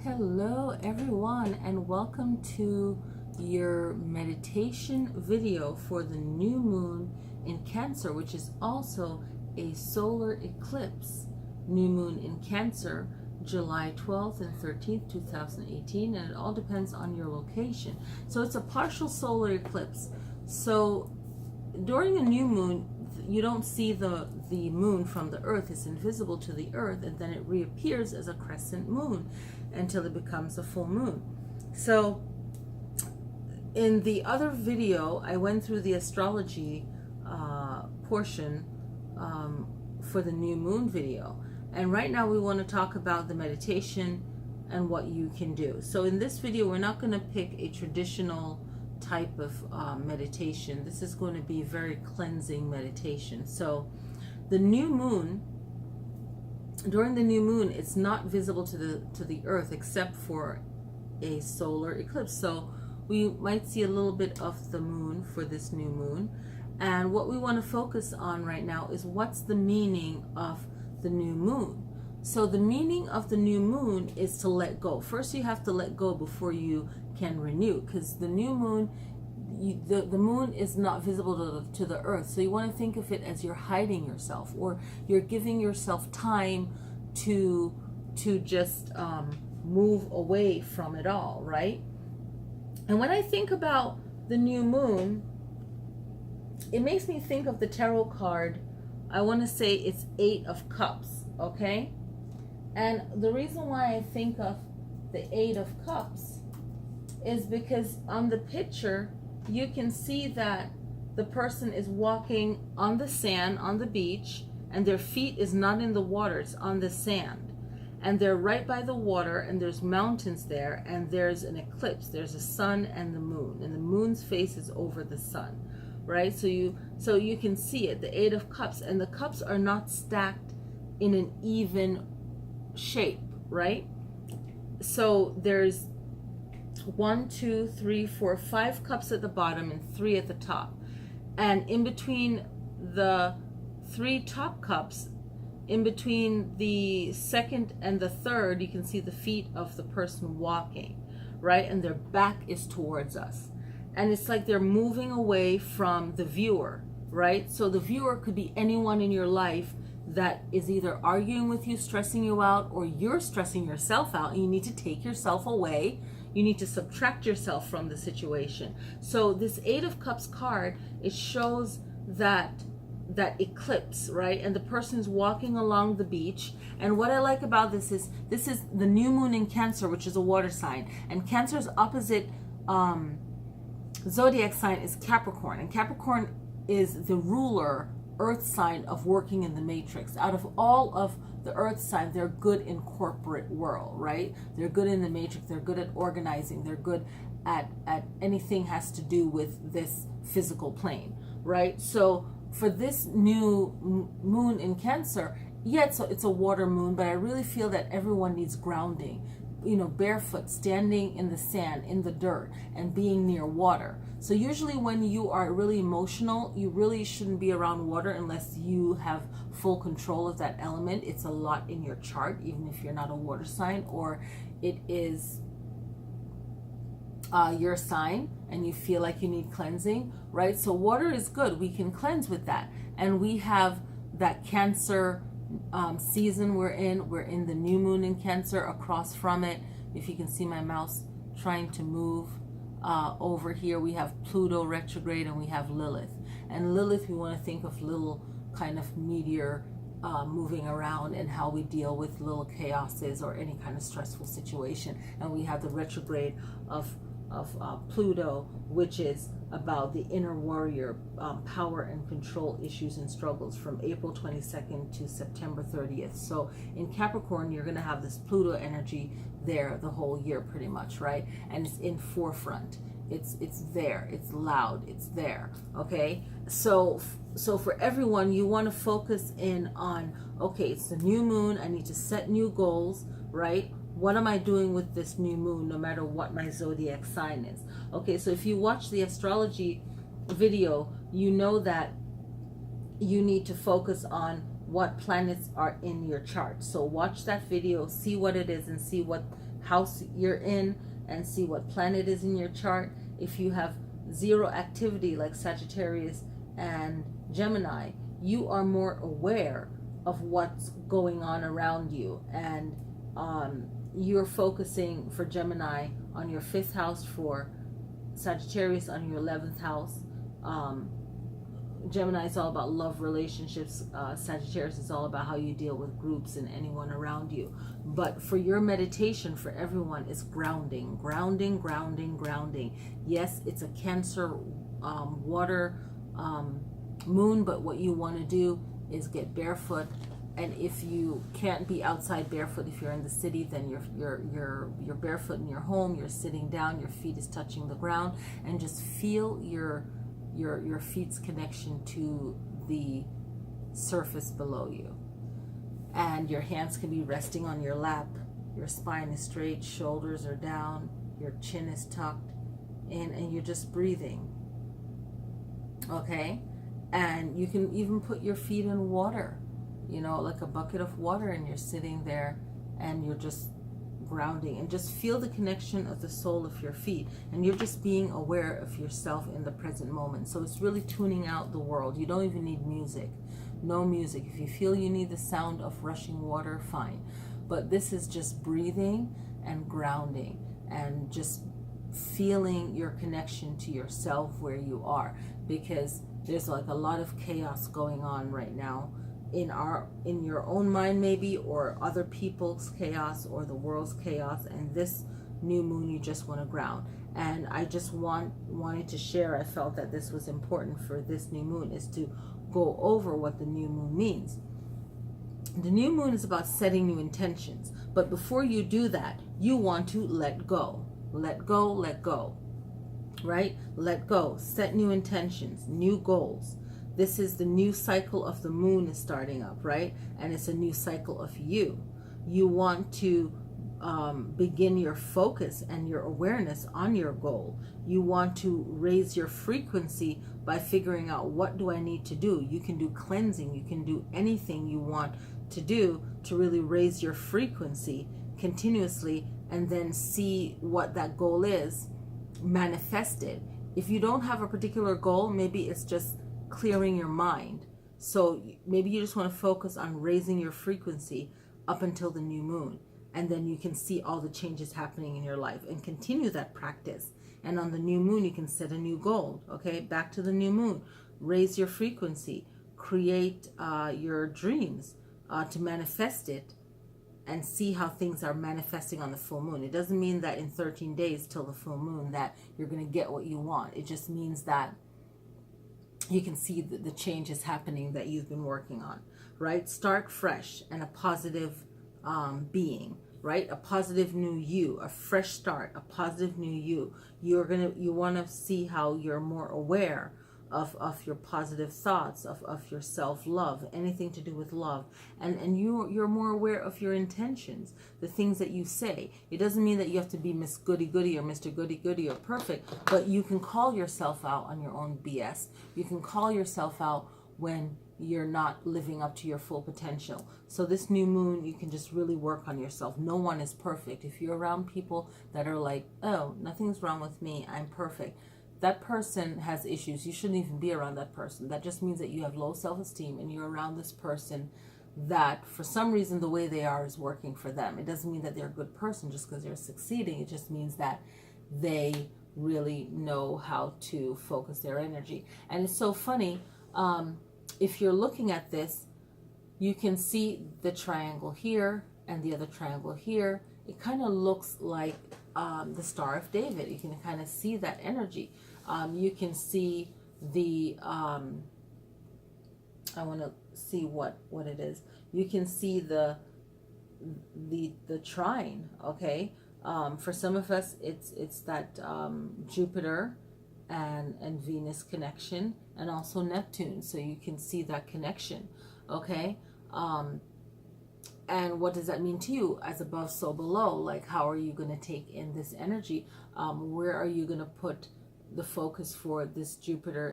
Hello everyone, and welcome to your meditation video for the new moon in Cancer, which is also a solar eclipse. New moon in Cancer, July 12th and 13th, 2018, and it all depends on your location. So it's a partial solar eclipse. So during a new moon, you don't see the moon from the earth. It's invisible to the earth, and then it reappears as a crescent moon until it becomes a full moon. So in the other video, I went through the astrology portion for the new moon video, and right now we want to talk about the meditation and what you can do. So in this video, we're not going to pick a traditional type of meditation. This is going to be very cleansing meditation. So the new moon, during the new moon, it's not visible to the earth except for a solar eclipse. So we might see a little bit of the moon for this new moon, and what we want to focus on right now is what's the meaning of the new moon. So the meaning of the new moon is to let go. First, you have to let go before you can renew, because the new moon, the moon is not visible to the earth. So you want to think of it as you're hiding yourself, or you're giving yourself time to just move away from it all, right? And when I think about the new moon, it makes me think of the tarot card. I want to say it's 8 of Cups, okay? And the reason why I think of the 8 of Cups is because on the picture, you can see that the person is walking on the sand, on the beach, and their feet is not in the water, it's on the sand. And they're right by the water, and there's mountains there, and there's an eclipse. There's a sun and the moon, and the moon's face is over the sun, right? So you can see it, the 8 of Cups, and the cups are not stacked in an even shape, right? So there's 1, 2, 3, 4, 5 cups at the bottom and 3 at the top. And in between the 3 top cups, in between the second and the third, you can see the feet of the person walking, right? And their back is towards us. And it's like they're moving away from the viewer, right? So the viewer could be anyone in your life that is either arguing with you, stressing you out, or you're stressing yourself out, and you need to take yourself away. You need to subtract yourself from the situation. So this 8 of Cups card, it shows that eclipse, right? And the person's walking along the beach. And what I like about this is the new moon in Cancer, which is a water sign. And Cancer's opposite zodiac sign is Capricorn. And Capricorn is the ruler earth sign of working in the matrix. Out of all of the earth sign, they're good in corporate world, right? They're good in the matrix. They're good at organizing. They're good at anything has to do with this physical plane, right? So for this new moon in Cancer, yeah, it's a water moon, but I really feel that everyone needs grounding, you know, barefoot, standing in the sand, in the dirt, and being near water. So usually when you are really emotional, you really shouldn't be around water unless you have full control of that element. It's a lot in your chart, even if you're not a water sign, or it is your sign and you feel like you need cleansing, right? So water is good. We can cleanse with that. And we have that Cancer season we're in the new moon in Cancer. Across from it, if you can see my mouse trying to move over here, we have Pluto retrograde and we have Lilith. And Lilith, we want to think of little kind of meteor moving around and how we deal with little chaoses or any kind of stressful situation. And we have the retrograde of Pluto, which is about the inner warrior, power and control issues and struggles from April 22nd to September 30th. So in Capricorn, you're going to have this Pluto energy there the whole year pretty much, right? And it's in forefront. It's there. It's loud. It's there. Okay. So for everyone, you want to focus in on, okay, it's the new moon. I need to set new goals, right? What am I doing with this new moon, no matter what my zodiac sign is? Okay, so if you watch the astrology video, you know that you need to focus on what planets are in your chart. So watch that video, see what it is, and see house you're in and see what planet is in your chart. If you have zero activity like Sagittarius and Gemini, you are more aware of what's going on around you, and you're focusing for Gemini on your 5th house, for Sagittarius on your 11th house. Gemini is all about love, relationships. Sagittarius is all about how you deal with groups and anyone around you. But for your meditation, for everyone, is grounding, grounding, grounding, grounding. Yes, it's a Cancer water moon, but what you want to do is get barefoot. And if you can't be outside barefoot, if you're in the city, then you're barefoot in your home. You're sitting down, your feet is touching the ground, and just feel your feet's connection to the surface below you. And your hands can be resting on your lap. Your spine is straight, shoulders are down, your chin is tucked in, and you're just breathing. Okay? And you can even put your feet in water, you know, like a bucket of water, and you're sitting there and you're just grounding, and just feel the connection of the sole of your feet, and you're just being aware of yourself in the present moment. So it's really tuning out the world. You don't even need music. No music. If you feel you need the sound of rushing water, fine, but this is just breathing and grounding and just feeling your connection to yourself where you are, because there's like a lot of chaos going on right now in your own mind, maybe, or other people's chaos, or the world's chaos. And this new moon, you just want to ground. And I just wanted to share, I felt that this was important for this new moon, is to go over what the new moon means. The new moon is about setting new intentions, but before you do that, you want to let go. Let go, let go, right? Let go, set new intentions, new goals. This is the new cycle of the moon is starting up, right? And it's a new cycle of you. You want to begin your focus and your awareness on your goal. You want to raise your frequency by figuring out, what do I need to do? You can do cleansing. You can do anything you want to do to really raise your frequency continuously, and then see what that goal is manifested. If you don't have a particular goal, maybe it's just clearing your mind. So maybe you just want to focus on raising your frequency up until the new moon, and then you can see all the changes happening in your life, and continue that practice. And on the new moon, you can set a new goal. Okay, back to the new moon. Raise your frequency, create your dreams to manifest it, and see how things are manifesting on the full moon. It doesn't mean that in 13 days till the full moon that you're going to get what you want. It just means that you can see the changes happening that you've been working on, right? Start fresh and a positive being, right? A positive new you, a fresh start, a positive new you. You want to see how you're more aware of your positive thoughts, of your self-love, anything to do with love. And you're more aware of your intentions, the things that you say. It doesn't mean that you have to be Miss Goody-Goody or Mr. Goody-Goody or perfect, but you can call yourself out on your own BS. You can call yourself out when you're not living up to your full potential. So this new moon, you can just really work on yourself. No one is perfect. If you're around people that are like, oh, nothing's wrong with me, I'm perfect, that person has issues. You shouldn't even be around that person. That just means that you have low self-esteem, and you're around this person that for some reason the way they are is working for them. It doesn't mean that they're a good person just because they're succeeding. It just means that they really know how to focus their energy. And it's so funny, if you're looking at this, you can see the triangle here and the other triangle here. It kind of looks like the Star of David. You can kind of see that energy. You can see the I want to see what it is. You can see the trine. Okay, for some of us, it's that Jupiter and Venus connection, and also Neptune. So you can see that connection. Okay. And what does that mean to you? As above, so below. Like, how are you going to take in this energy? Where are you going to put the focus for this Jupiter